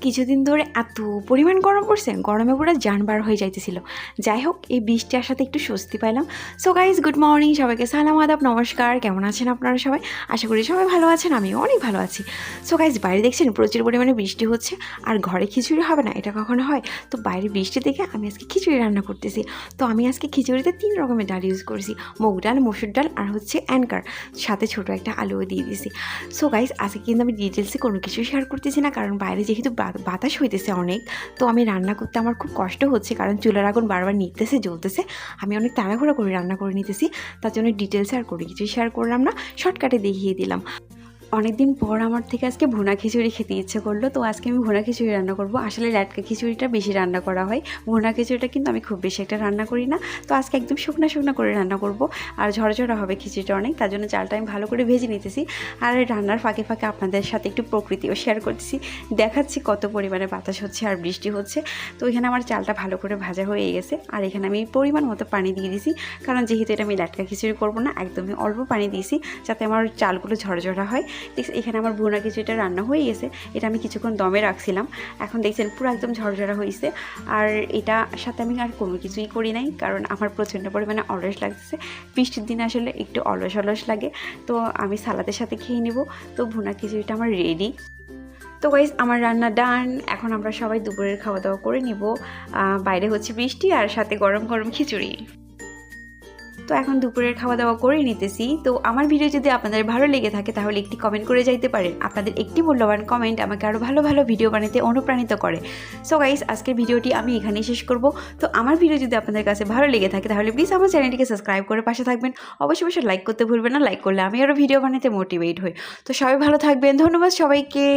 কিছুদিন ধরে এত পরিমাণ গরম পড়ছে, গরমে পুরো জান বার হয়ে যাইতেছিল। যাই হোক, এই বৃষ্টি আসাতে একটু স্বস্তি পাইলাম। সো গাইজ, গুড মর্নিং, সবাইকে সালাম আদাব, নমস্কার। কেমন আছেন আপনারা সবাই? আশা করি সবাই ভালো আছেন, আমিও অনেক ভালো আছি। সো গাইজ, বাইরে দেখছেন প্রচুর পরিমাণে বৃষ্টি হচ্ছে, আর ঘরে খিচুড়ি হবে না এটা কখনো হয়? তো বাইরে বৃষ্টি দেখে আমি আজকে খিচুড়ি রান্না করতেছি। তো আমি আজকে খিচুড়িতে 3 রকমের ডাল ইউজ করেছি, মুগ ডাল, মসুর ডাল আর হচ্ছে অ্যানকার, সাথে ছোটো একটা আলুও দিয়ে দিয়েছি। সো গাইজ, আজকে কিন্তু আমি ডিটেলসে কোনো কিছু শেয়ার করতেছি না, কারণ বাইরে যেহেতু বাতাস হইতেছে অনেক, তো আমি রান্না করতে আমার খুব কষ্ট হচ্ছে, কারণ চুলার আগুন বারবার নিতেছে, জ্বলতেছে। আমি অনেক তাড়াহুড়ো করে রান্না করে নিতেছি, তার জন্য ডিটেলসে আর কোনো কিছুই শেয়ার করলাম না, শর্টকাটে দেখিয়ে দিলাম। অনেকদিন পর আমার থেকে আজকে ভুনা খিচুড়ি খেতে ইচ্ছে করলো, তো আজকে আমি ভুনা খিচুড়ি রান্না করব। আসলে ল্যাটকা খিচুড়িটা বেশি রান্না করা হয়, ভুনা খিচুড়িটা কিন্তু আমি খুব বেশি একটা রান্না করি না। তো আজকে একদম শুকনা শুকনা করে রান্না করব, আর ঝরঝরা হবে খিচুড়িটা অনেক, তার জন্য চালটা আমি ভালো করে ভেজে নিতেছি। আর রান্নার ফাঁকে ফাঁকে আপনাদের সাথে একটু প্রকৃতিও শেয়ার করতেছি, দেখাচ্ছি কত পরিমাণে বাতাস হচ্ছে আর বৃষ্টি হচ্ছে। তো এখানে আমার চালটা ভালো করে ভাজা হয়ে গেছে, আর এখানে আমি পরিমাণ মতো পানি দিয়ে দিয়েছি, কারণ যেহেতু এটা আমি ল্যাটকা খিচুড়ি করবো না, একদমই অল্প পানি দিয়েছি যাতে আমার চালগুলো ঝরঝরা হয়। এখানে আমার ভুনা খিচুড়িটা রান্না হয়ে গেছে, এটা আমি কিছুক্ষণ দমে রাখছিলাম। এখন দেখছেন পুরো একদম ঝরঝরা হয়েছে। আর এটা সাথে আমি আর কোনো কিছুই করি নাই, কারণ আমার প্রচণ্ড পরিমাণে অলস লাগতেছে। বৃষ্টির দিনে আসলে একটু অলস অলস লাগে, তো আমি সালাদের সাথে খেয়ে নেব। তো ভুনা খিচুড়িটা আমার রেডি। তো গাইস, আমার রান্না ডান। এখন আমরা সবাই দুপুরের খাওয়া দাওয়া করে নিব। বাইরে হচ্ছে বৃষ্টি আর সাথে গরম গরম খিচুড়ি। তো এখন দুপুরের খাওয়া দাওয়া করে নিতেছি। তো আমার ভিডিও যদি আপনাদের ভালো লেগে থাকে তাহলে একটি কমেন্ট করে যাইতে পারেন। আপনাদের একটি মূল্যবান কমেন্ট আমাকে আরও ভালো ভালো ভিডিও বানাতে অনুপ্রাণিত করে। সো গাইস, আজকের ভিডিওটি আমি এখানেই শেষ করব। তো আমার ভিডিও যদি আপনাদের কাছে ভালো লেগে থাকে তাহলে প্লিজ আমার চ্যানেলটিকে সাবস্ক্রাইব করে পাশে থাকবেন। অবশ্যই অবশ্যই লাইক করতে ভুলবেন না, লাইক করলে আমি আরও ভিডিও বানাতে মোটিভেট হই। তো সবাই ভালো থাকবেন, ধন্যবাদ সবাইকে।